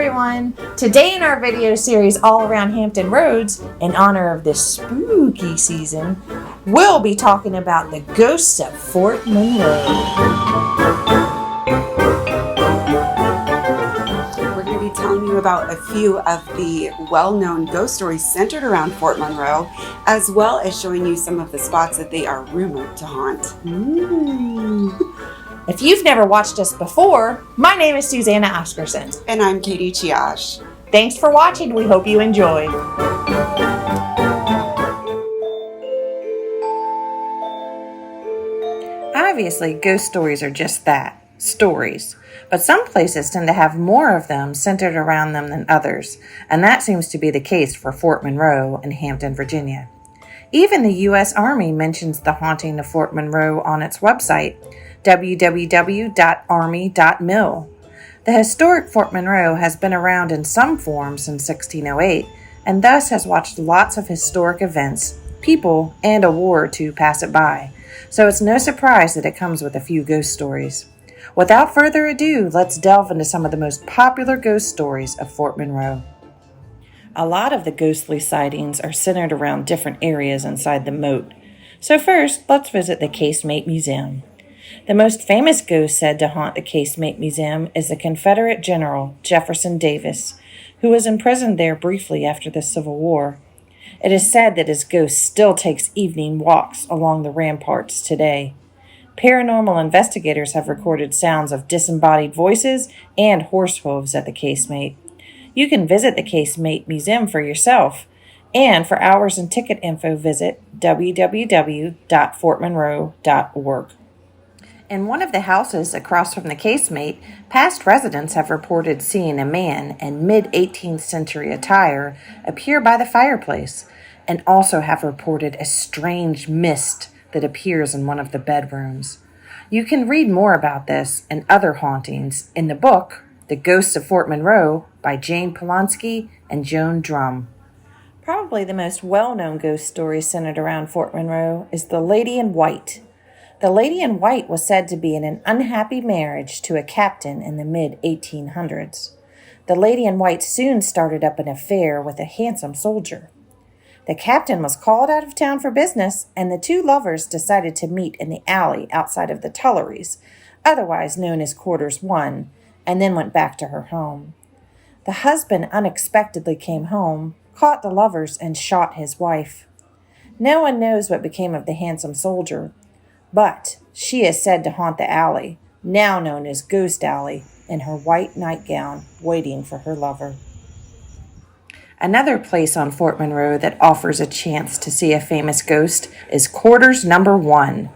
everyone! Today in our video series all around Hampton Roads, in honor of this spooky season, we'll be talking about the ghosts of Fort Monroe. We're going to be telling you about a few of the well-known ghost stories centered around Fort Monroe, as well as showing you some of the spots that they are rumored to haunt. If you've never watched us before, my name is Susanna Oscarson. And I'm Katie Chiash. Thanks for watching. We hope you enjoy. Obviously, ghost stories are just that, stories. But some places tend to have more of them centered around them than others, and that seems to be the case for Fort Monroe in Hampton, Virginia. Even the U.S. Army mentions the haunting of Fort Monroe on its website, www.army.mil. The historic Fort Monroe has been around in some form since 1608, and thus has watched lots of historic events, people, and a war or two pass it by. So it's no surprise that it comes with a few ghost stories. Without further ado, let's delve into some of the most popular ghost stories of Fort Monroe. A lot of the ghostly sightings are centered around different areas inside the moat. So first, let's visit the Casemate Museum. The most famous ghost said to haunt the Casemate Museum is the Confederate General Jefferson Davis, who was imprisoned there briefly after the Civil War. It is said that his ghost still takes evening walks along the ramparts today. Paranormal investigators have recorded sounds of disembodied voices and horse hooves at the Casemate. You can visit the Casemate Museum for yourself, and for hours and ticket info, visit www.fortmonroe.org. In one of the houses across from the Casemate, past residents have reported seeing a man in mid-18th century attire appear by the fireplace, and also have reported a strange mist that appears in one of the bedrooms. You can read more about this and other hauntings in the book, The Ghosts of Fort Monroe, by Jane Polonsky and Joan Drum. Probably the most well-known ghost story centered around Fort Monroe is the Lady in White. The Lady in White was said to be in an unhappy marriage to a captain in the mid-1800s. The Lady in White soon started up an affair with a handsome soldier. The captain was called out of town for business, and the two lovers decided to meet in the alley outside of the Tuileries, otherwise known as Quarters 1, and then went back to her home. The husband unexpectedly came home, caught the lovers, and shot his wife. No one knows what became of the handsome soldier, but she is said to haunt the alley, now known as Ghost Alley, in her white nightgown, waiting for her lover. Another place on Fort Monroe that offers a chance to see a famous ghost is Quarters Number 1.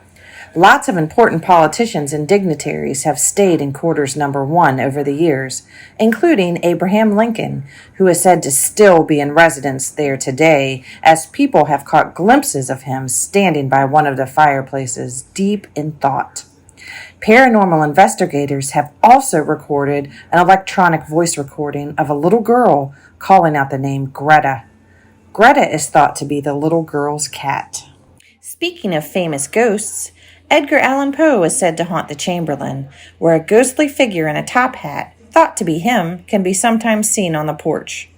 Lots of important politicians and dignitaries have stayed in Quarters Number 1 over the years, including Abraham Lincoln, who is said to still be in residence there today, as people have caught glimpses of him standing by one of the fireplaces, deep in thought. Paranormal investigators have also recorded an electronic voice recording of a little girl calling out the name Greta. Greta is thought to be the little girl's cat. Speaking of famous ghosts, Edgar Allan Poe is said to haunt the Chamberlain, where a ghostly figure in a top hat, thought to be him, can be sometimes seen on the porch.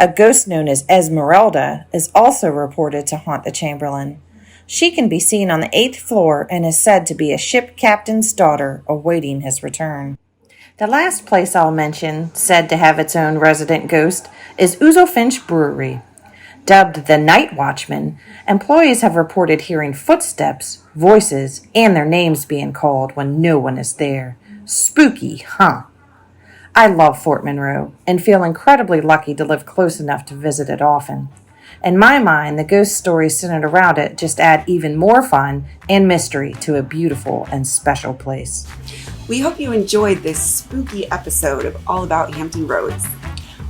A ghost known as Esmeralda is also reported to haunt the Chamberlain. She can be seen on the 8th floor and is said to be a ship captain's daughter awaiting his return. The last place I'll mention, said to have its own resident ghost, is Ouzel Finch Brewery. Dubbed the Night Watchman, employees have reported hearing footsteps, voices, and their names being called when no one is there. Spooky, huh? I love Fort Monroe and feel incredibly lucky to live close enough to visit it often. In my mind, the ghost stories centered around it just add even more fun and mystery to a beautiful and special place. We hope you enjoyed this spooky episode of All About Hampton Roads.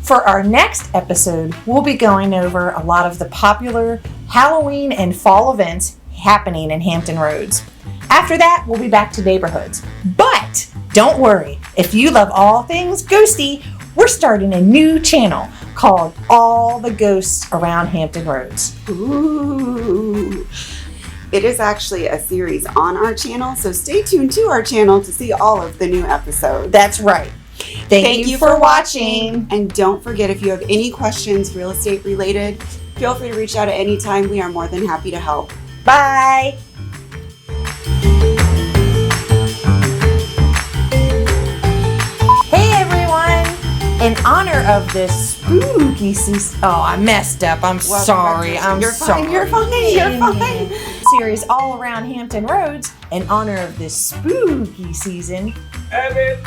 For our next episode, we'll be going over a lot of the popular Halloween and fall events happening in Hampton Roads. After that, we'll be back to neighborhoods. But don't worry, if you love all things ghosty, we're starting a new channel called All the Ghosts Around Hampton Roads. Ooh. It is actually a series on our channel, so stay tuned to our channel to see all of the new episodes. That's right. Thank you for watching. And don't forget, if you have any questions real estate related, feel free to reach out at any time. We are more than happy to help. Bye. Hey everyone! In honor of this spooky season, I messed up. I'm sorry. You're fine. You're fine. Series all around Hampton Roads in honor of this spooky season. Edit.